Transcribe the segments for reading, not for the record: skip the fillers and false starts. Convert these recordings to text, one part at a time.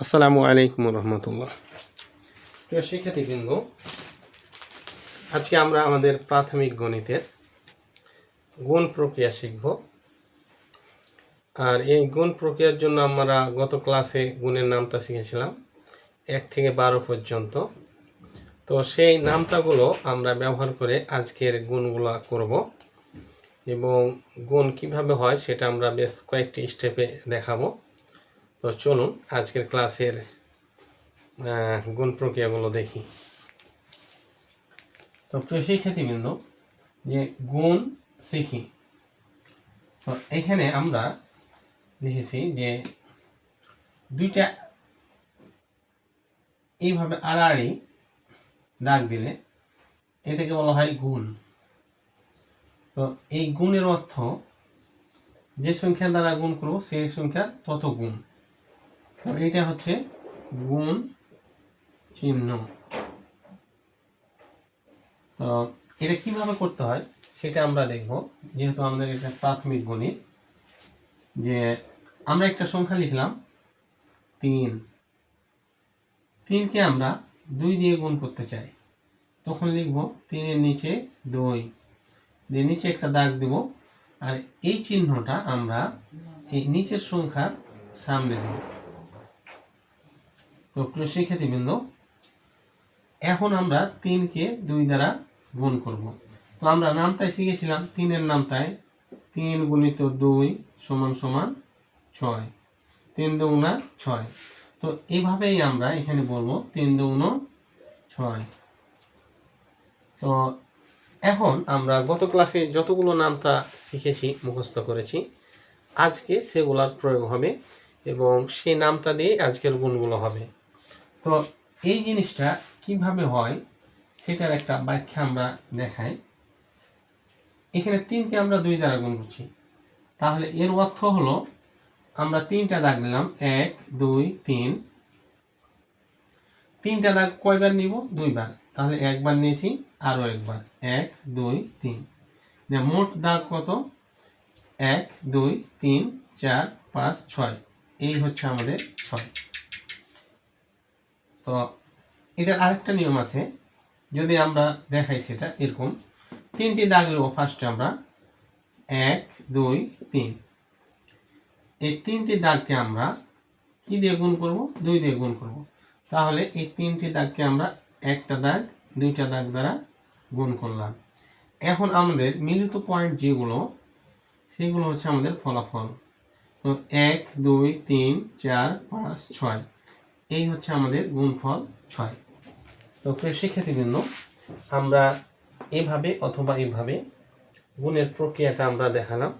আসসালামু আলাইকুম রহমতুল্লাহ। প্রিয় শিক্ষার্থীবৃন্দ, আজকে আমরা আমাদের প্রাথমিক গণিতের গুণ প্রক্রিয়া শিখব। আর এই গুণ প্রক্রিয়ার জন্য আমরা গত ক্লাসে গুণের নামতা শিখেছিলাম 1 থেকে 12 পর্যন্ত। তো সেই নামতাগুলো আমরা ব্যবহার করে আজকের গুণগুলো করব এবং গুণ কিভাবে হয় সেটা আমরা বেশ কয়েকটি স্টেপে দেখাবো। তো চলুন আজকের ক্লাসের গুণ প্রক্রিয়াগুলো দেখি। তো প্রিয় শিক্ষার্থীবৃন্দ, যে গুণ শিখি, তো এখানে আমরা লিখেছি যে দুইটা এইভাবে আড়াআড়ি দাগ দিলে এটাকে বলা হয় গুণ। তো এই গুণের অর্থ যে সংখ্যা দ্বারা গুণ করব সেই সংখ্যা তত গুণ। তো এটা হচ্ছে গুণ চিহ্ন। তো এটা কিভাবে করতে হয় সেটা আমরা দেখব, যেহেতু আমাদের এটা প্রাথমিক গণিত। যে আমরা একটা সংখ্যা লিখলাম 3, 3কে আমরা 2 দিয়ে গুণ করতে চাই, তখন লিখব 3 এর নিচে 2 দিয়ে নিচে একটা দাগ দেব, আর এই চিহ্নটা আমরা এই নিচের সংখ্যার সামনে দেব। তো প্রিয় শিক্ষার্থীবৃন্দ, এখন আমরা 3কে 2 দ্বারা গুণ করব। তো আমরা নামতায় শিখেছিলাম 3-এর নামতায় 3 গুণিত 2 সমান সমান 6, 3 দুগুণা 6। তো এইভাবেই আমরা এখানে বলবো 3 দুগুণ 6। তো এখন আমরা গত ক্লাসে যতগুলো নামতা শিখেছি, মুখস্থ করেছি, আজকে সেগুলোর প্রয়োগ হবে এবং সেই নামতা দিয়ে আজকের গুণগুলো হবে। তো এই জিনিসটা কিভাবে হয় সেটার একটা ব্যাখ্যা আমরা দেখাই। এখানে 3কে আমরা 2 দ্বারা গুণ করছি, তাহলে এর অর্থ হলো আমরা 3টা দাগ নিলাম, 1 2 3। 3টা দাগ কয়বার নিব? 2 বার। তাহলে একবার নিয়েছি, আরো একবার, 1 2 3। মোট দাগ কত? 1 2 3 4 5 6। এই হচ্ছে আমাদের 6। তো এটার আরেকটা নিয়ম আছে, যদি আমরা দেখাই সেটা এরকম। 3টি দাগ নেব ফার্স্টে আমরা, 1 2 3। এই 3টি দাগকে আমরা কি দিয়ে গুণ করব? 2 দিয়ে গুণ করব। তাহলে এই 3টি দাগকে আমরা একটা দাগ 2টা দাগ দ্বারা গুণ করলাম। এখন আমাদের মিলিত পয়েন্ট যেগুলো, সেগুলো হচ্ছে আমাদের ফলাফল। তো 1 2 3 4 5 6, এই হচ্ছে আমাদের গুণফল 6। তো প্রিয় শিক্ষার্থীবৃন্দ, আমরা এভাবে অথবা এইভাবে গুণের প্রক্রিয়াটা আমরা দেখালাম।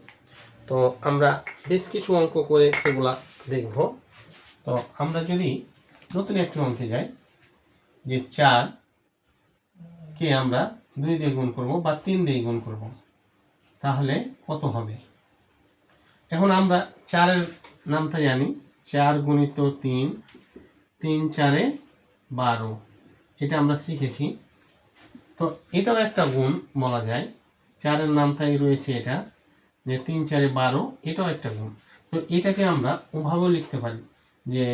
তো আমরা বেশ কিছু অঙ্ক করে সেগুলা দেখব। তো আমরা যদি নতুন একটি অঙ্কে যাই, যে 4কে আমরা 2 দিয়ে গুণ করব বা 3 দিয়ে গুণ করব, তাহলে কত হবে? এখন আমরা 4-এর নামটা জানি, 4 গুণিত 3, 3 4 12, এটা আমরা শিখেছি। তো এটাও একটা গুণ বলা যায়, 4-এর নামটাই রয়েছে এটা, যে 3 4 12, এটাও একটা গুণ। তো এটাকে আমরা ওভাবেও লিখতে পারি যে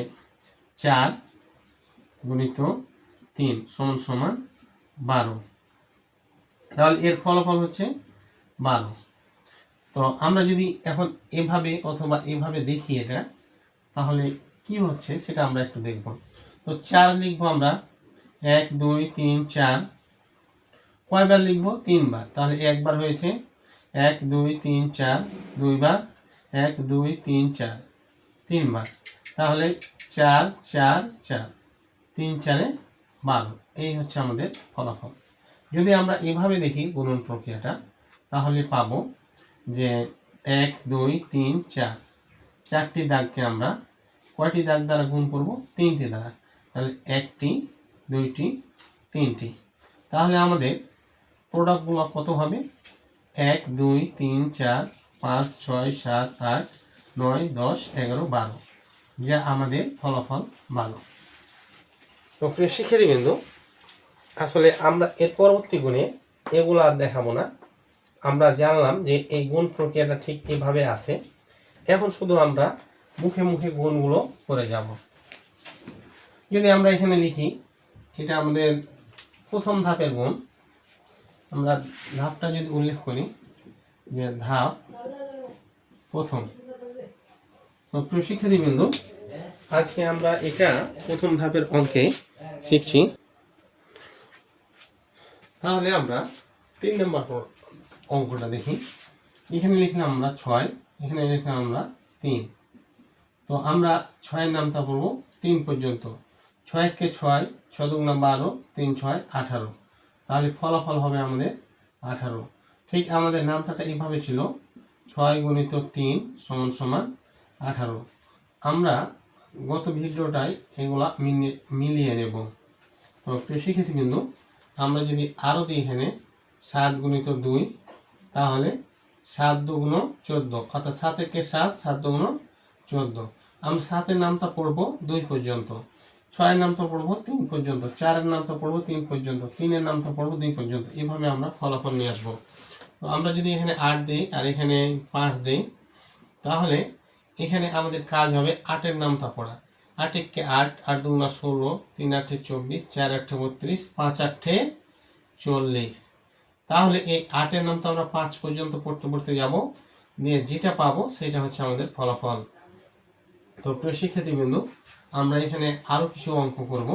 4 গুণিত 3 সমান সমান 12। তাহলে এর ফলাফল হচ্ছে 12। তো আমরা যদি এখন এভাবে অথবা এভাবে দেখি এটা, তাহলে কি হচ্ছে সেটা আমরা একটু দেখব। তো 4 লিখবো আমরা, 1 2 3 4। কয়বার লিখবো? 3 বার। তাহলে একবার হয়েছে, 1 2 3 4, 2 বার, 1 2 3 4, 3 বার। তাহলে 4 4 4, 3 4 12, এই হচ্ছে আমাদের ফলাফল। যদি আমরা এভাবে দেখি গুণন প্রক্রিয়াটা, তাহলে পাবো যে 1 2 3 4, 4টি দাগকে আমরা কয়টি দাগ দ্বারা গুণ করব? 3টি দ্বারা। তাহলে 1টি 2টি 3টি। তাহলে আমাদের প্রোডাক্টগুলো কত হবে? 1 2 3 4 5 6 7 8 9 10 11 12, যা আমাদের ফলাফল 12। তো প্রিয় শিক্ষার্থীবৃন্দ, আসলে আমরা এর পরবর্তী গুণে এগুলো আর দেখাবো না। আমরা জানলাম যে এই গুণ প্রক্রিয়াটা ঠিক এইভাবে আছে। এখন শুধু আমরা মুখে মুখে গুণগুলো করে যাব। যদি আমরা এখানে লিখি এটা আমাদের প্রথম ধাপের গুণ, আমরা ধাপটা যদি উল্লেখ করি যে ধাপ প্রথম। তো প্রিয় শিক্ষার্থীবৃন্দ, আজকে আমরা এটা প্রথম ধাপের অঙ্কে শিখছি। তাহলে আমরা 3 নম্বর অঙ্কটা দেখি। এখানে লিখলাম আমরা 6, এখানে লিখলাম আমরা 3। তো আমরা 6-এর নামটা পড়বো 3 পর্যন্ত। 6 কে 6, 6 দুগুণা 12, 3 6 18। তাহলে ফলাফল হবে আমাদের 18। ঠিক আমাদের নামটাটা এইভাবে ছিল, 6 গুণিত 3 সমান সমান 18। আমরা গত ভিডিওটায় এগুলা মিলিয়ে নেব। তো প্রিয় শিক্ষার্থীবৃন্দ, আমরা যদি আরও দিই এখানে 7 গুণিত 2, তাহলে 7 দুগুণ 14, অর্থাৎ 7 একে 7, 7 দুগুণ 14। আমরা 7-এর নামটা পড়বো 2 পর্যন্ত, 6-এর নামটা পড়বো 3 পর্যন্ত, 4-এর নামটা পড়বো 3 পর্যন্ত, 3-এর নামটা পড়বো 2 পর্যন্ত। এইভাবে আমরা ফলাফল নিয়ে আসবো। তো আমরা যদি এখানে 8 দিই আর এখানে 5 দিই, তাহলে এখানে আমাদের কাজ হবে 8-এর নামটা পড়া। 8 একে 8, 8 দুগুণা 16, 3 8 24, 4 8 32, 5 8 40। তাহলে এই 8-এর নামটা আমরা 5 পর্যন্ত পড়তে পড়তে যাব, দিয়ে যেটা পাবো সেটা হচ্ছে আমাদের ফলাফল। তো প্রিয় শিক্ষার্থীবৃন্দ, আমরা এখানে আরও কিছু অঙ্ক করব।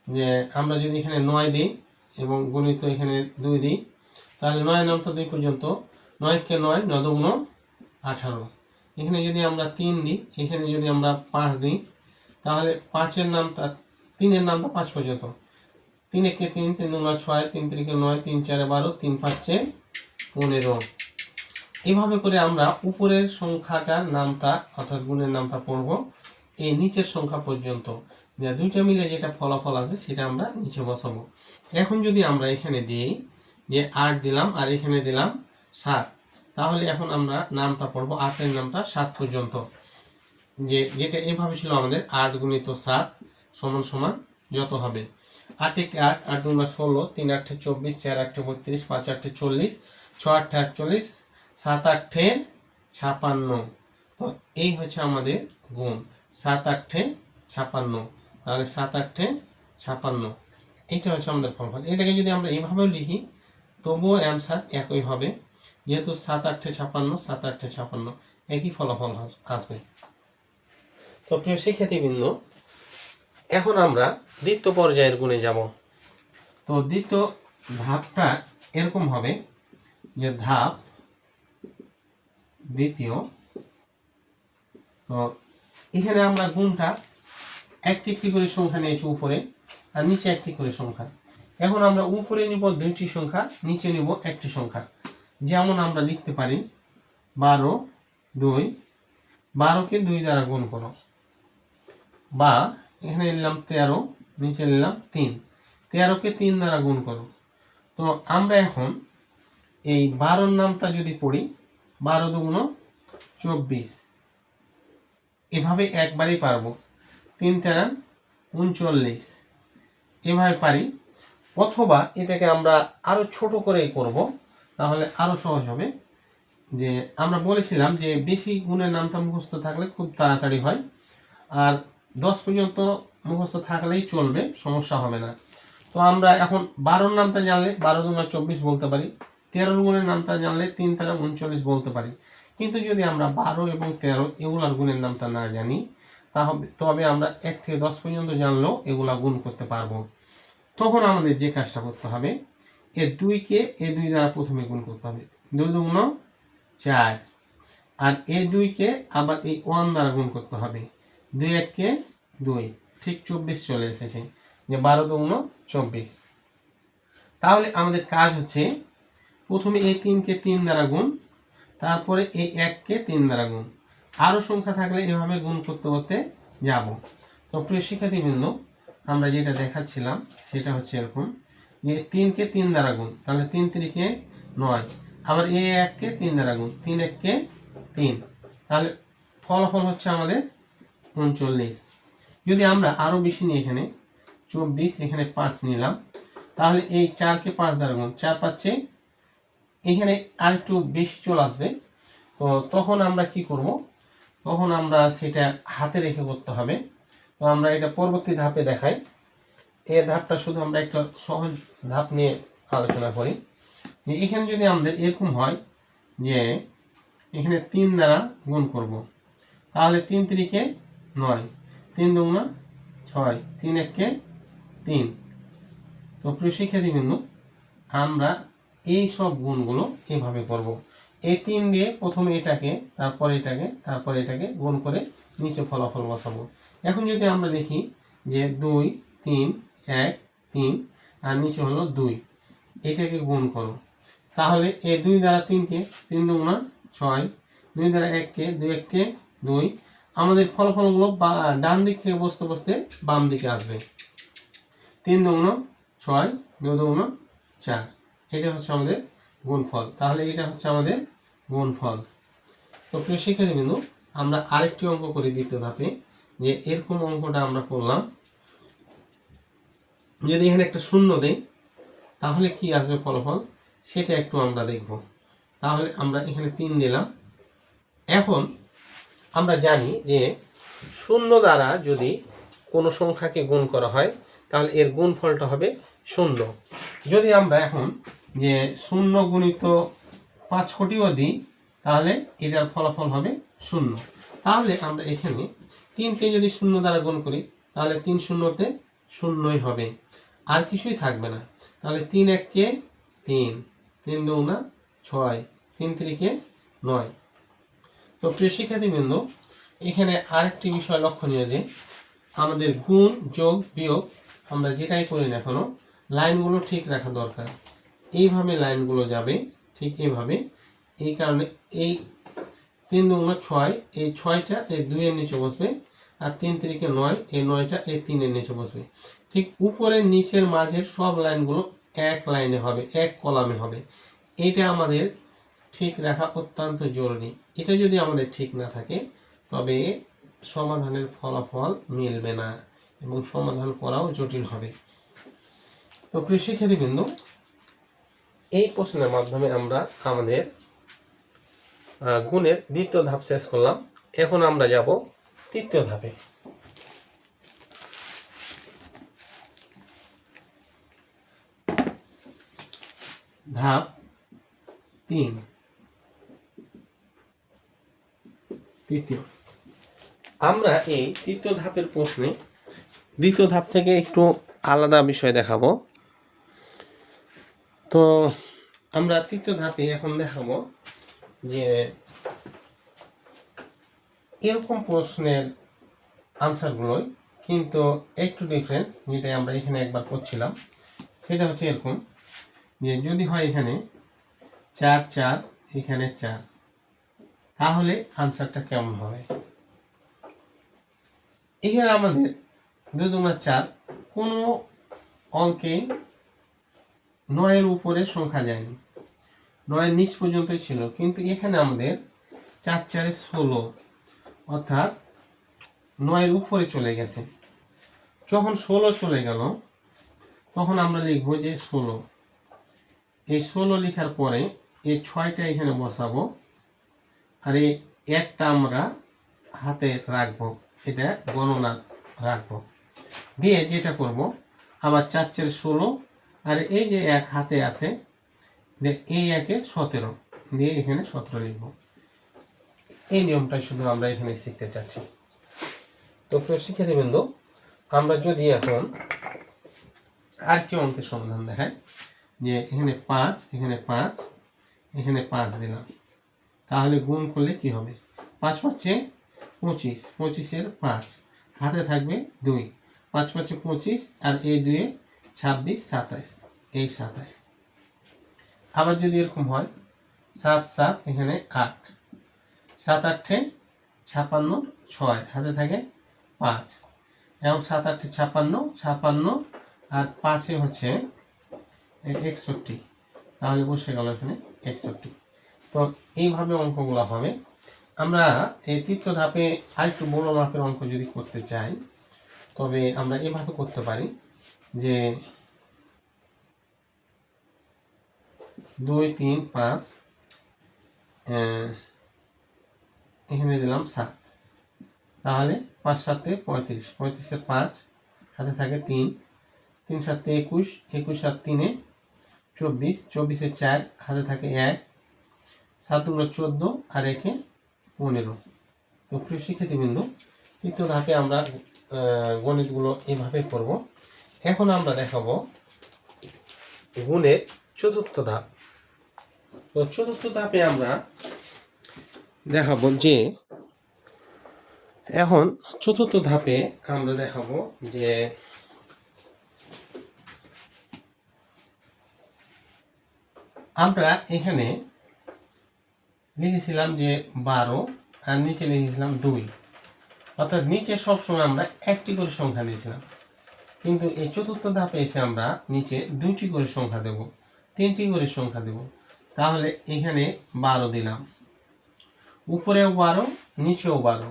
যে আমরা যদি এখানে 9 দিই এবং গণিত এখানে 2 দিই, তাহলে 9-এর নামটা 2 পর্যন্ত। 9 কে 9, 9 দুগুণ 18। এখানে যদি আমরা 3 দিই, এখানে যদি আমরা 5 দিই, তাহলে 5-এর নামটা 3-এর নামটা 5 পর্যন্ত। 3 একে 3, 3 দুগুণ 6, 3 3 9, 3 4 12, 3 5 15। এইভাবে করে আমরা উপরের সংখ্যাটার নামটা অর্থাৎ গুণের নামটা পড়ব এই নিচের সংখ্যা পর্যন্ত। দুইটা মিলে যেটা ফলাফল আছে সেটা আমরা নিচে বসাবো। এখন যদি আমরা এখানে দিই যে 8 দিলাম আর এখানে দিলাম 7, তাহলে এখন আমরা নামটা পড়বো 8-এর নামটা 7 পর্যন্ত। যেটা এভাবে ছিল আমাদের 8 গুণিত 7 সমান সমান যত হবে। 8 একে 8, 8 দুগুণা 16, 3 8 24, 4 8 32, 5 8 40, 6 8 48, 7 8 56। তো এই হচ্ছে আমাদের গুণ 7 8 56। তাহলে 7 8 56, এইটা হচ্ছে আমাদের ফলাফল। এটাকে যদি আমরা এইভাবেও লিখি তবুও অ্যান্সার একই হবে, যেহেতু 7 8 56, 7 8 56 একই ফলাফল আসবে। তো প্রিয় শিক্ষার্থীবৃন্দ, এখন আমরা দ্বিতীয় পর্যায়ের গুণে যাব। তো দ্বিতীয় ধাপটা এরকম হবে যে ধাপ দ্বিতীয়। তো এখানে আমরা গুণটা একটি একটি করে সংখ্যা নিয়েছি উপরে আর নিচে একটি করে সংখ্যা। এখন আমরা উপরে নিব 2টি সংখ্যা, নিচে নিব একটি সংখ্যা। যেমন আমরা লিখতে পারি 12 2, 12কে 2 দ্বারা গুণ করো, বা এখানে নিলাম 13, নিচে নিলাম 3, 13কে 3 দ্বারা গুণ করো। তো আমরা এখন এই 12-র নামটা যদি পড়ি 12 দুগুণ 24, এভাবে একবারই পারবো। 3 13 39, এভাবে পারি। অথবা এটাকে আমরা আরো ছোট করে করব, তাহলে আরো সহজ হবে। যে আমরা বলেছিলাম যে বেশি গুণের নামটা মুখস্থ থাকলে খুব তাড়াতাড়ি হয়, আর 10 পর্যন্ত মুখস্থ থাকলেই চলবে, সমস্যা হবে না। তো আমরা এখন 12-র নামটা জানলে 12 দুগুণা 24 বলতে পারি, 13 গুণের নামটা জানলে 3 13 39 বলতে পারি। কিন্তু যদি আমরা 12 এবং 13 এগুলার গুণের নামটা না জানি, তবে আমরা 1 থেকে 10 পর্যন্ত জানলেও এগুলা গুণ করতে পারবো। তখন আমাদের যে কাজটা করতে হবে, এ 2কে এ 2 দ্বারা প্রথমে গুণ করতে হবে, 2 দুগুণ 4, আর এই 2কে আবার এই 1 দ্বারা গুণ করতে হবে, 2 1 কে 2, ঠিক 24 চলে এসেছে, যে 12 দুগুণ 24। তাহলে আমাদের কাজ হচ্ছে প্রথমে এই 3কে 3 দ্বারা গুণ, তারপরে এই 1কে 3 দ্বারা গুণ। আরও সংখ্যা থাকলে এভাবে গুণ করতে করতে যাব। তো প্রিয় শিক্ষার্থীবৃন্দ, আমরা যেটা দেখাচ্ছিলাম সেটা হচ্ছে এরকম যে 3কে 3 দ্বারা গুণ, তাহলে 3 3 9, আবার এই 1কে 3 দ্বারা গুণ, 3 1 3, তাহলে ফলাফল হচ্ছে আমাদের 39। যদি আমরা আরও বেশি নিই, এখানে 24, এখানে 5 নিলাম, তাহলে এই 4কে 5 দ্বারা গুণ, 4 5, এখানে আর একটু বেশি চলে আসবে। তো তখন আমরা কি করব, তখন আমরা সেটা হাতে রেখে করতে হবে। তো আমরা এটা পরবর্তী ধাপে দেখাই। এই ধাপটা শুধু আমরা একটা সহজ ধাপ নিয়ে আলোচনা করি। যে এখানে যদি আমাদের এরকম হয় যে এখানে 3 দ্বারা গুণ করব, তাহলে 3 3 9, 3 2 6, 3 1 3। তো প্রিয় শিক্ষার্থীবৃন্দ, আমরা এই সব গুণগুলো এভাবে করব। এই 3 দিয়ে প্রথমে এটাকে, তারপর এটাকে, তারপর এটাকে গুণ করে নিচে ফলাফল বসাবো। এখন যদি আমরা দেখি যে 2 3 1 3 আর নিচে হলো 2, এটাকে গুণ করো। তাহলে এই 2 দ্বারা 3কে, 3 2 6, 2 দ্বারা 1কে, 2 1 2। আমাদের ফলাফলগুলো ডান দিক থেকে বসতে বসতে বাম দিকে আসবে। 3 2 6, 2 2 4। এটা হচ্ছে আমাদের গুণফল। তাহলে এটা হচ্ছে আমাদের গুণফল। তো প্রিয় শিক্ষার্থীবৃন্দ, আমরা আরেকটি অঙ্ক করি দ্বিতীয় ধাপে। যে এরকম অঙ্কটা আমরা করলাম, যদি এখানে একটা শূন্য দেই তাহলে কি আসবে ফলাফল, সেটা একটু আমরা দেখব। তাহলে আমরা এখানে 3 দিলাম। এখন আমরা জানি যে শূন্য দ্বারা যদি কোনো সংখ্যাকে গুণ করা হয় তাহলে এর গুণফলটা হবে 0। যদি আমরা এখন যে 0 গুণিত 5 কোটিও দিই তাহলে এটার ফলাফল হবে 0। তাহলে আমরা এখানে 3কে যদি 0 দ্বারা গুণ করি তাহলে 3 শূন্যতে 0ই হবে, আর কিছুই থাকবে না। তাহলে 3 1 3, 3 2 6, 3 3 9। তো প্রিয় শিক্ষার্থীবৃন্দ, এখানে আরেকটি বিষয় লক্ষণীয় যে আমাদের গুণ যোগ বিয়োগ আমরা যেটাই করি না কেন লাইনগুলো ঠিক রাখা দরকার। এইভাবে লাইনগুলো যাবে, ঠিক এইভাবে। এই কারণে এই 3 2 6, এই 6টা এই 2 এর নিচে বসবে, আর 3 3 9, এই 9টা এই 3 এর নিচে বসবে। ঠিক উপরের নিচের মাঝের সব লাইনগুলো এক লাইনে হবে, এক কলামে হবে। এটা আমাদের ঠিক রাখা অত্যন্ত জরুরি। এটা যদি আমাদের ঠিক না থাকে তবে সমাধানের ফলাফল মিলবে না এবং সমাধান করাও জটিল হবে। তো প্রিয় শিক্ষার্থীবৃন্দ, এই প্রশ্নের মাধ্যমে আমরা আমাদের গুণের দ্বিতীয় ধাপ শেষ করলাম। এখন আমরা যাব তৃতীয় ধাপে। ধাপ 3, তৃতীয়। আমরা এই তৃতীয় ধাপের প্রশ্নে দ্বিতীয় ধাপ থেকে একটু আলাদা বিষয় দেখাবো। তো আমরা তৃতীয় ধাপে এখন দেখাবো যে এরকম প্রশ্নের আনসারগুলোই কিন্তু একটু ডিফারেন্স, যেটা আমরা এখানে একবার করছিলাম। সেটা হচ্ছে এরকম যে যদি হয় এখানে 4 4, এখানে 4, তাহলে আনসারটা কেমন হবে। এখানে আমাদের 2 2 4 কোনো অঙ্কেই 9-এর উপরে সংখ্যা যায়নি, 9-এর নিচ পর্যন্তই ছিল। কিন্তু এখানে আমাদের 4 4 16, অর্থাৎ 9-এর উপরে চলে গেছে। যখন 16 চলে গেল তখন আমরা লিখবো যে 16। এই 16 লেখার পরে এই 6টা এখানে বসাবো, আর এই একটা আমরা হাতে রাখবো, এটা গণনা রাখবো। দিয়ে যেটা করব, আবার 4 4 16, আর এই যে এক হাতে আছে এই 1 17, দিয়ে এখানে 17 লিখব। এই নিয়মটাই শুধু আমরা এখানে শিখতে চাচ্ছি। তো প্রিয় শিক্ষার্থীবৃন্দ, আমরা যদি এখন আরেকটি অঙ্কের সমাধান দেখাই, যে এখানে 5, এখানে 5, এখানে 5 দিলাম, তাহলে গুণ করলে কি হবে? 5 5 25, 25-এর 5, হাতে থাকবে 2, 5 5 25, আর এই 2 26 27, এই 27। আবার যদি এরকম হয় 7 7, এখানে 8, 7 8 56, 6, হাতে থাকে 5, এবং 7 8 56, 56, আর 5-এ হচ্ছে 61, তাহলে বসে গেল এখানে 61। তো এইভাবে অঙ্কগুলো হবে। আমরা এই তৃতীয় ধাপে আরেকটু বড় মাপের অঙ্ক যদি করতে চাই তবে আমরা এভাবে করতে পারি যে 2 3 5, এখানে দিলাম 7, তাহলে 5 7 35, 35 5 হাতে থাকে 3, 3 7 21, 21 7 3 24, 24 4 হাতে থাকে 1, 7 2 14 আর 1 15। তো প্রিয় শিক্ষার্থীবৃন্দ, তৃতীয় ধাপে আমরা গণিতগুলো এভাবে করব। এখন আমরা দেখাবো গুণের চতুর্থ ধাপ। তো চতুর্থ ধাপে আমরা দেখাবো যে এখন চতুর্থ ধাপে আমরা দেখাবো যে আমরা এখানে লিখেছিলাম যে 12 আর নিচে লিখেছিলাম 2, অর্থাৎ নিচে সবসময় আমরা একটি করে সংখ্যা দিয়েছিলাম, কিন্তু এই চতুর্থ ধাপে এসে আমরা নিচে 2টি করে সংখ্যা দেব, 3টি করে সংখ্যা দেব। তাহলে এখানে 12 দিলাম, উপরেও 12 নিচেও 12।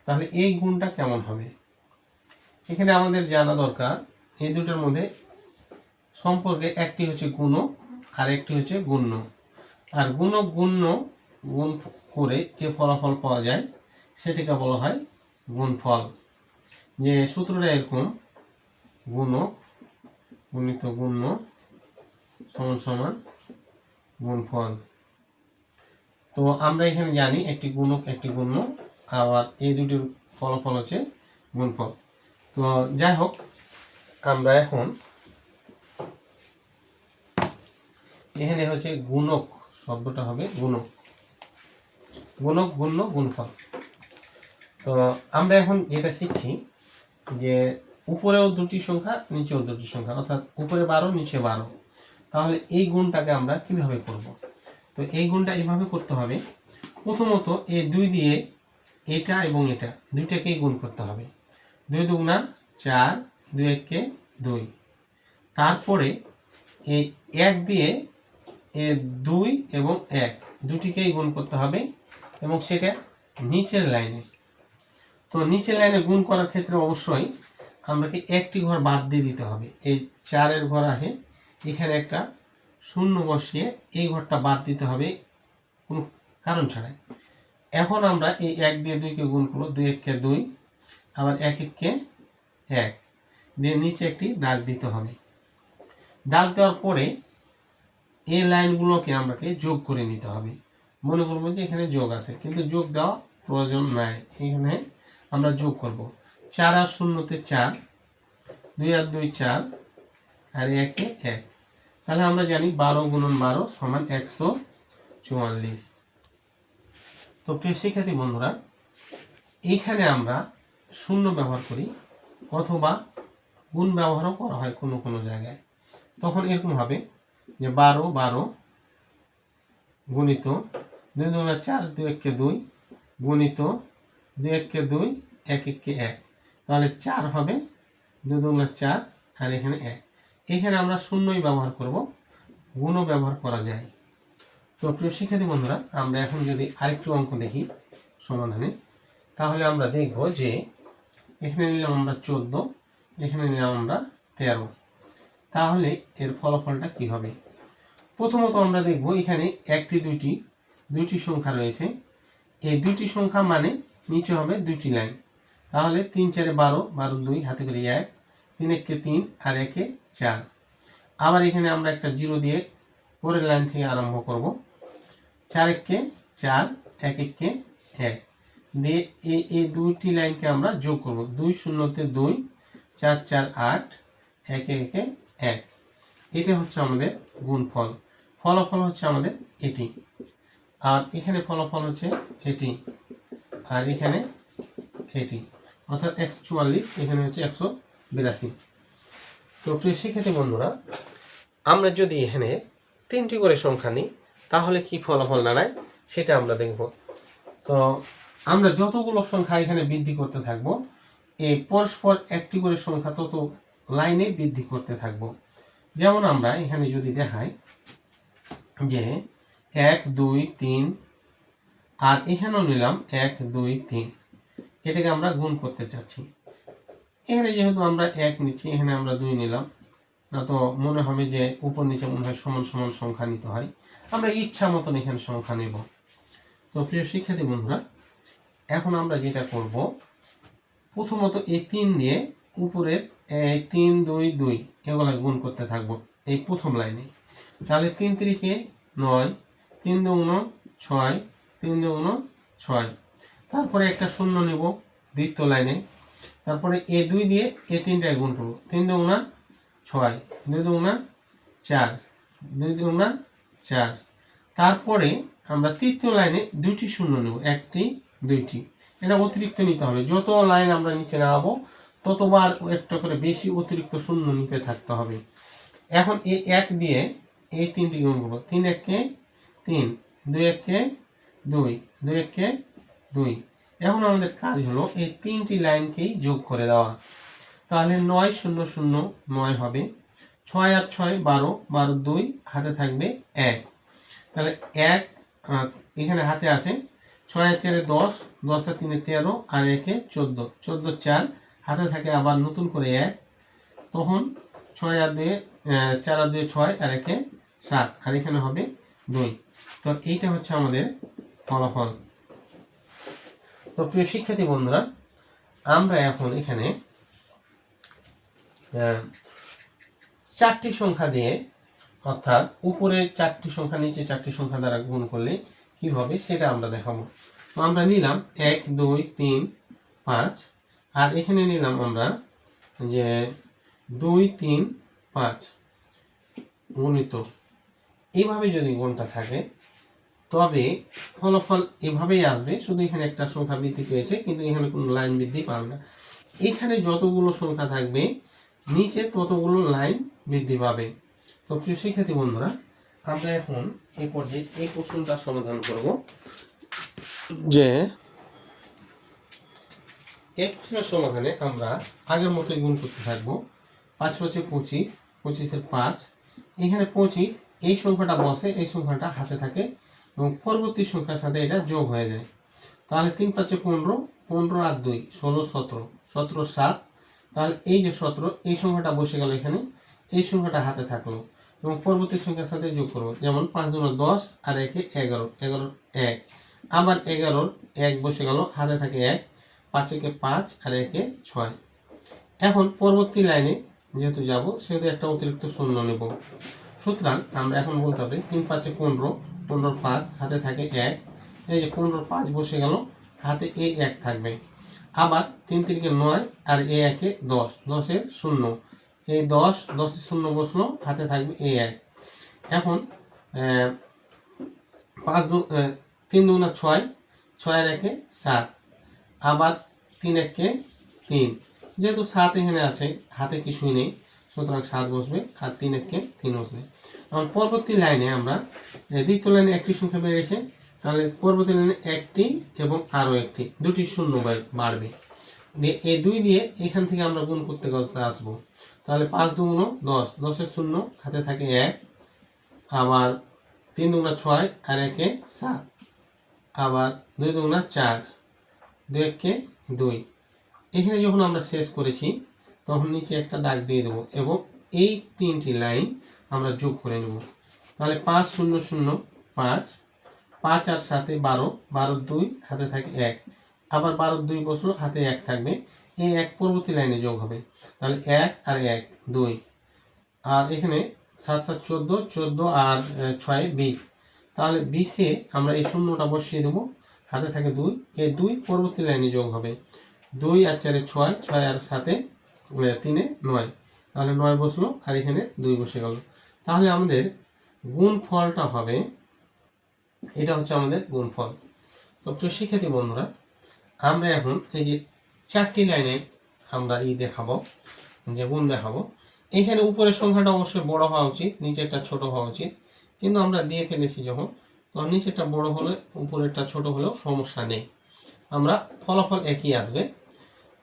তাহলে এই গুণটা কেমন হবে? এখানে আমাদের জানা দরকার এই দুটোর মধ্যে সম্পর্কে একটি হচ্ছে গুণক আর একটি হচ্ছে গুণ্য। আর গুণক গুণ্য গুণ করে যে ফলাফল পাওয়া যায় সেটাকে বলা হয় গুণফল। যে সূত্রটা এরকম, গুণক গুণিত গুণ্য সমান সমান গুণফল। তো আমরা এখানে জানি একটি গুণক একটি গুণ্য, আবার এই দুটির ফলাফল হচ্ছে গুণফল। তো যাই হোক, আমরা এখন এখানে হচ্ছে গুণক শব্দটা হবে গুণক, গুণক গুণ্য গুণফল। তো আমরা এখন যেটা শিখছি যে উপরেও দুটি সংখ্যা নিচেও দুটি সংখ্যা, অর্থাৎ উপরে 12 নিচে 12। তাহলে এই গুণটাকে আমরা কিভাবে করব? তো এই গুণটা এইভাবে করতে হবে। প্রথমত এই 2 দিয়ে এটা এবং এটা দুইটাকেই গুণ করতে হবে। 2 দুগুণা 4, 2 একে 2। তারপরে এই 1 দিয়ে এই 2 এবং 1 দুটিকেই গুণ করতে হবে, এবং সেটা নিচের লাইনে। তো নিচের লাইনে গুণ করার ক্ষেত্রে অবশ্যই আমাকে একটি ঘর বাদ দিয়ে দিতে হবে। এই 4-এর ঘর আসে, এখানে একটা শূন্য বসিয়ে এই ঘরটা বাদ দিতে হবে কোনো কারণ ছাড়াই। এখন আমরা এই 1 দিয়ে 2কে গুণ করবো, 2 একে 2, আবার 1 একে 1 দিয়ে নিচে একটি দাগ দিতে হবে। দাগ দেওয়ার পরে এই লাইনগুলোকে আমাকে যোগ করে নিতে হবে। মনে করবো যে এখানে যোগ আছে, কিন্তু যোগ দেওয়া প্রয়োজন নাই। এখানে আমরা যোগ করব 4 আর 0-তে 4, 2 আর 2 4, আর 1 এ 1। তাহলে আমরা জানি 12 গুণন 12 সমান 144। তো প্রিয় শিক্ষার্থী বন্ধুরা, এইখানে আমরা শূন্য ব্যবহার করি, অথবা গুণ ব্যবহারও করা হয় কোনো কোনো জায়গায়। তখন এরকম হবে যে 12 12 গুণিত 2 2 4, 2 একে 2 গুণিত 2 একে 2, 1 একে 1। তাহলে 4 হবে, 2 2 4, আর এখানে 1। এখানে আমরা শূন্যই ব্যবহার করব, গুণও ব্যবহার করা যায়। তো প্রিয় শিক্ষার্থী বন্ধুরা, আমরা এখন যদি আরেকটু অঙ্ক দেখি সমাধানে, তাহলে আমরা দেখব যে এখানে নিলাম আমরা 14, এখানে নিলাম আমরা 13। তাহলে এর ফলাফলটা কি হবে? প্রথমত আমরা দেখব এখানে একটি দুইটি সংখ্যা রয়েছে। এই দুইটি সংখ্যা মানে নিচে হবে দুইটি লাইন। তাহলে 3 4 12, 12 2 হাতে করে 1, 3 একে 3 আর 1 এ 4। আবার এখানে আমরা একটা 0 দিয়ে পরের লাইন থেকে আরম্ভ করব। 4 একে 4, 1 একে 1 দিয়ে এই দুইটি লাইনকে আমরা যোগ করব। 2 0-তে 2, 4 4 8, 1 একে 1। এটা হচ্ছে আমাদের গুণফল। ফলাফল হচ্ছে আমাদের এটি, আর এখানে ফলাফল হচ্ছে এটি, আর এখানে এটি, অর্থাৎ 144, এখানে হচ্ছে 182। তো প্রিয় শিক্ষার্থী বন্ধুরা, আমরা যদি এখানে 3টি করে সংখ্যা নিই তাহলে কি ফলাফল দাঁড়ায় সেটা আমরা দেখব। তো আমরা যতগুলো সংখ্যা এখানে বৃদ্ধি করতে থাকবো, এই পরস্পর একটি করে সংখ্যা তত লাইনে বৃদ্ধি করতে থাকবো। যেমন আমরা এখানে যদি দেখাই যে 1 2 3, আর এখানেও নিলাম 1 2 3, এটাকে আমরা গুণ করতে চাচ্ছি। এখানে যেহেতু আমরা 1 নিচ্ছি, এখানে আমরা 2 নিলাম না, তো মনে হবে যে উপর নিচে মনে হয় সমান সমান সংখ্যা নিতে হয়, আমরা ইচ্ছা মতন এখানে সংখ্যা নেব। তো প্রিয় শিক্ষার্থী বন্ধুরা, এখন আমরা যেটা করব, প্রথমত এই 3 দিয়ে উপরের এই 3 2 2 এগুলো গুণ করতে থাকবো এই প্রথম লাইনে। তাহলে 3 3 9, 3 2 6, 3 2 6। তারপরে একটা শূন্য নেব দ্বিতীয় লাইনে। তারপরে এই 2 দিয়ে এই 3টায় গুণ করবো, 3 2 6, 2 2 4, 2 2 4। তারপরে আমরা তৃতীয় লাইনে 2টি শূন্য নেব, 1টি 2টি। এটা অতিরিক্ত নিতে হবে, যত লাইন আমরা নিচে নামাবো ততবার একটা করে বেশি অতিরিক্ত শূন্য নিতে থাকতে হবে। এখন এই 1 দিয়ে এই 3টি গুণ করবো, 3 1 3, 2 1 2, 2 1 2। এখন আমাদের কাজ হলো এই 3টি লাইনকেই যোগ করে দেওয়া। তাহলে 9 0 0 9 হবে, 6 আর 6 12, 12 2 হাতে থাকবে 1। তাহলে 1 এখানে হাতে আছে, 6 আর 4 10, 10 আর 3 13 আর 1 14, 14 4 হাতে থাকে আবার নতুন করে 1। তখন 6 আর 2 4 আর 2 6 আর 1 7 আর এখানে হবে 2। তো এইটা হচ্ছে আমাদের ফলাফল। তো প্রিয় শিক্ষার্থী বন্ধুরা, আমরা এখন এখানে 4টি সংখ্যা দিয়ে, অর্থাৎ উপরে 4টি সংখ্যা নিচে 4টি সংখ্যা দ্বারা গুণ করলে কি হবে সেটা আমরা দেখাবো। তো আমরা নিলাম 1 2 3 5, আর এখানে নিলাম আমরা যে 2 3 5 গুণিত। এইভাবে যদি গুণটা থাকে তবে ফলাফল এভাবেই আসবে, শুধু এখানে একটা সংখ্যা বৃদ্ধি পেয়েছে কিন্তু এখানে কোনো লাইন বৃদ্ধি পাবে না। এখানে যতগুলো সংখ্যা থাকবে নিচে ততগুলো লাইন বৃদ্ধি পাবে। তো প্রিয় শিক্ষার্থী বন্ধুরা, আমরা এখন এই পর্যায়ে এই প্রশ্নটা সমাধান করব, যে এই প্রশ্নের সমাধানে আমরা আগের মতোই গুণ করতে থাকবো। 5 5 25, 25 5। এখানে 25 এই সংখ্যাটা বসে, এই সংখ্যাটা হাতে থাকে এবং পরবর্তী সংখ্যার সাথে এটা যোগ হয়ে যায়। তাহলে 3 5 15, 15 আর 2 16 17, 17 7। তাহলে এই যে 17 এই সংখ্যাটা বসে গেল এখানে, এই সংখ্যাটা হাতে থাকলো এবং পরবর্তী সংখ্যার সাথে যোগ করবো। যেমন 5 2 10 আর 1 11, 11 1। আবার 11 1 বসে গেল, হাতে থাকে 1, 5 1 5 আর 1 6। এখন পরবর্তী লাইনে যেহেতু যাব সেহেতু একটা অতিরিক্ত শূন্য নেব। সুতরাং আমরা এখন বলতে হবে 3 5 15, 15 5 হাতে থাকে 1। এই যে 15 5 বসে গেল, হাতে এই 1 থাকবে। আবার 3 3 9 আর এই 1 10, 10 এর শূন্য। এই 10 10 এর শূন্য বসলো, হাতে থাকবে এই 1। এখন 3 2 6, 6 আর 1 7। আবার 3 1 3। যেহেতু 7 এখানে আছে, হাতে কিছুই নেই, সুতরাং 7 বসবে আর 3 1 3 বসবে। এখন পরবর্তী লাইনে আমরা দ্বিতীয় লাইনে একটি সংখ্যা বেড়ে গেছে, তাহলে পরবর্তী লাইনে একটি এবং আরও একটি, দুটি শূন্য বাড়বে। দিয়ে এই 2 দিয়ে এখান থেকে আমরা গুণ করতে করতে আসবো। তাহলে 5 2 10, 10 এর শূন্য, হাতে থাকে 1। আবার 3 2 6 আর 1 7। আবার 2 2 4, 2 1 2। এখানে যখন আমরা শেষ করেছি তখন নিচে একটা দাগ দিয়ে দেবো এবং এই 3টি লাইন আমরা যোগ করে নেব। তাহলে 5 0 0 5, 5 আর 7 12, 12 2 হাতে থাকে 1। আবার 12 2 বসলো, হাতে 1 থাকবে, এই 1 পরবর্তী লাইনে যোগ হবে। তাহলে 1 আর 1 2। আর এখানে 7 7 14, 14 আর 6 20। তাহলে 20-এ আমরা এই শূন্যটা বসিয়ে দেবো, হাতে থাকে 2। এই 2 পরবর্তী লাইনে যোগ হবে। 2 আর 4 6, 6 আর 7 3 9। তাহলে 9 বসলো আর এখানে 2 বসে গেল। তাহলে আমাদের গুণফলটা হবে, এটা হচ্ছে আমাদের গুণফল। তো প্রিয় শিক্ষার্থী বন্ধুরা, আমরা এখন এই যে 4টি লাইনে আমরা দেখাবো, যে গুণ দেখাবো। এখানে উপরের সংখ্যাটা অবশ্যই বড় হওয়া উচিত, নিচেরটা ছোট হওয়া উচিত, কিন্তু আমরা দিয়ে ফেলেছি যখন, তো নিচেরটা বড় হলে উপরেরটা ছোট হলেও সমস্যা নেই, আমরা ফলাফল একই আসবে।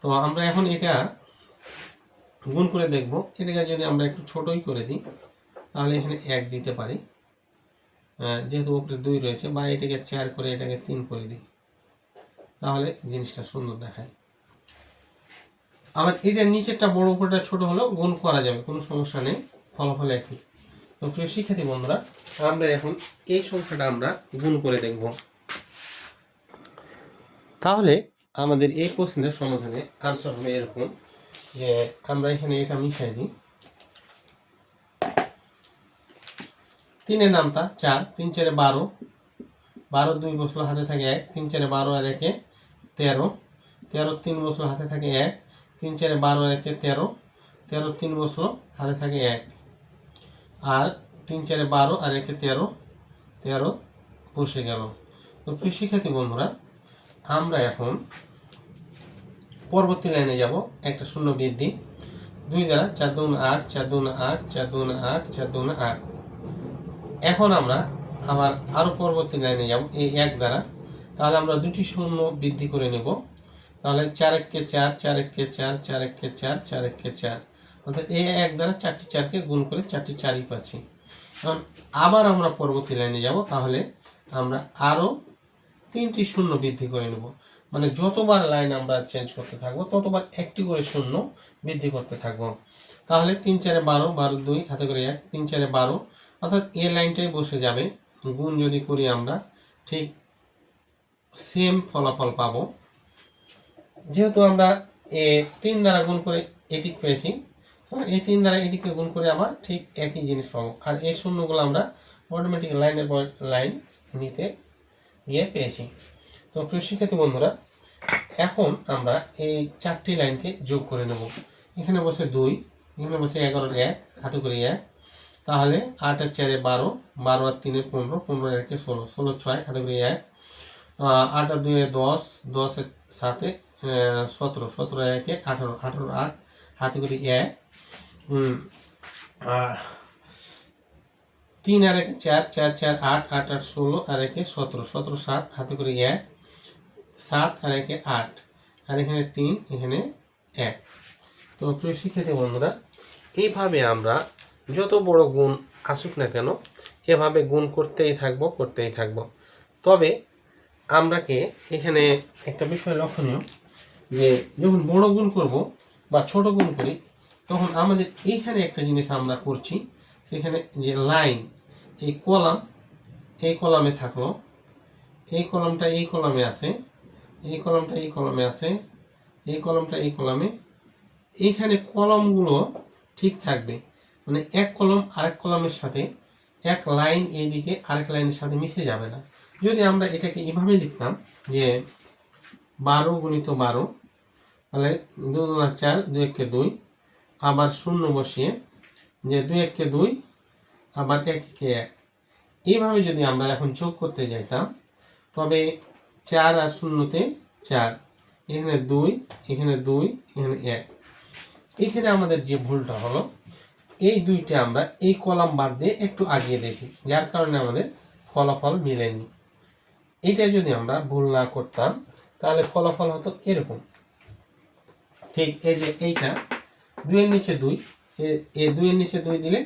তো আমরা এখন এটা গুণ করে দেখব। এটাকে যদি আমরা একটু ছোটই করে দিই তাহলে এখানে 1 দিতে পারি, যেহেতু উপরে 2 রয়েছে, বা এটাকে 4 করে এটাকে 3 করে দিই, তাহলে জিনিসটা সুন্দর দেখায়। আবার এটা নিচেরটা বড়, উপরটা ছোট হলেও গুণ করা যাবে, কোনো সমস্যা নেই, ফলাফল একই। তো প্রিয় শিক্ষার্থী বন্ধুরা, আমরা এখন এই সংখ্যাটা আমরা গুণ করে দেখব। তাহলে আমাদের এই প্রশ্নের সমাধানে আনসার হবে এরকম যে আমরা এখানে এটা মিশাই দিই। 3-এর নামতা 4, 3 4 12, 12 2 বসলো হাতে থাকে 1, 3 4 12 আর 1 13, 13 3 বসলো হাতে থাকে 1, 3 4 12 আর 1 13, 13 3 বসলো হাতে থাকে 1 আর 3 4 12 আর 1 13, 13 বসে গেল। তো প্রিয় শিক্ষার্থী বন্ধুরা, আমরা এখন পরবর্তী লাইনে যাব। একটা শূন্য বৃদ্ধি 2 দ্বারা 4 2 8, 4 2 8, 4 2 8, 4 2 8। এখন আমরা আবার আরো পরবর্তী লাইনে যাব এই 1 দ্বারা। তাহলে আমরা দুটি শূন্য বৃদ্ধি করে নেব। তাহলে 4 1 কে 4, 4 1 কে 4, 4 1 কে 4, 4 1 কে 4, অর্থাৎ এই 1 দ্বারা 4টি 4কে গুণ করে 4টি 4ই পাচ্ছি। এখন আবার আমরা পরবর্তী লাইনে যাব। তাহলে আমরা আরো 3টি শূন্য বৃদ্ধি করে নেব। মানে যতবার লাইন আমরা চেঞ্জ করতে থাকবো ততবার একটি করে শূন্য বৃদ্ধি করতে থাকবো। তাহলে 3 4 12, 12 2 হাতে করে 1, 3 4 12, অর্থাৎ এই লাইনটাই বসে যাবে। গুণ যদি করি আমরা ঠিক সেম ফলাফল পাবো। যেহেতু আমরা 3 দ্বারা গুণ করে এটি পেয়েছি, এই 3 দ্বারা এটিকে গুণ করে আবার ঠিক একই জিনিস পাবো। আর এই শূন্যগুলো আমরা অটোমেটিক লাইনের পর লাইন নিতে গিয়ে পেয়েছি। তো প্রিয় শিক্ষার্থী বন্ধুরা, এখন আমরা এই 4টি লাইনকে যোগ করে নেব। এখানে বসে 2, এখানে বসে 11 1 হাতে করে 1, তাহলে 8 আর 4 12, 12 আর 3 15, 15 আর 1 16, 16 6 হাতে করে 1, 8 আর 2 10, 10 আর 7 17, 17 আর 1 18, 18 8 হাতে করে 1, 3 আর 1 4, 4 4 8, 8 8 16 আর 1 17, 17 7 হাতে করে 1, 7 আর 1 8, আর এখানে 3, এখানে 1। তো প্রিয় শিক্ষার্থী বন্ধুরা, এইভাবে আমরা যত বড় গুণ আসুক না কেন এভাবে গুণ করতেই থাকবো। তবে আমরাকে এখানে একটা বিষয় লক্ষণীয় যে যখন বড় গুণ করব বা ছোট গুণ করি তখন আমাদের এইখানে একটা জিনিস আমরা করছি, সেখানে যে লাইন এই কলাম এই কলামে থাকলো, এই কলামটা এই কলামে আছে, এই কলামটা এই কলামে আছে, এই কলামটা এই কলামে, এইখানে কলমগুলো ঠিক থাকবে। মানে এক কলম আরেক কলমের সাথে, এক লাইন এইদিকে আরেক লাইনের সাথে মিশে যাবে না। যদি আমরা এটাকে এইভাবে লিখতাম যে 12 গুণিত 12, তাহলে 2 2 4, 2 1 কে 2, আবার শূন্য বসিয়ে যে 2 1 কে 2, আবার 1 কে 1, এইভাবে যদি আমরা এখন যোগ করতে যাইতাম তবে 4 আর 0-তে 4, এখানে 2, এখানে 2, এখানে 1। এখানে আমাদের যে ভুলটা হলো এই 2টা আমরা এই কলাম বাদ দিয়ে একটু আগিয়ে দিয়েছি, যার কারণে আমাদের ফলাফল মিলেনি। এটা যদি আমরা ভুল না করতাম তাহলে ফলাফল হতো এরকম। ঠিক এই যে এইটা 2 এর নিচে 2, এই 2 এর নিচে 2 দিলে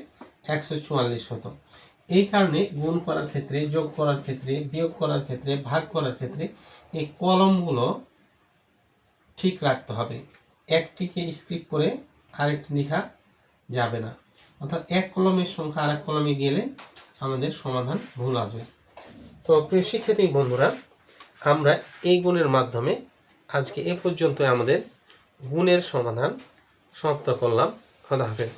144 হতো। এই কারণে গুণ করার ক্ষেত্রে, যোগ করার ক্ষেত্রে, বিয়োগ করার ক্ষেত্রে, ভাগ করার ক্ষেত্রে এই কলমগুলো ঠিক রাখতে হবে। একটিকে স্কিপ করে আরেকটি লেখা যাবে না, অর্থাৎ এক কলমের সংখ্যা আরেক কলমে গেলে আমাদের সমাধান ভুল আসবে। তো প্রিয় শিক্ষার্থী বন্ধুরা, আমরা এই গুণের মাধ্যমে আজকে এ পর্যন্ত আমাদের গুণের সমাধান সমাপ্ত করলাম। খোদা হাফেজ।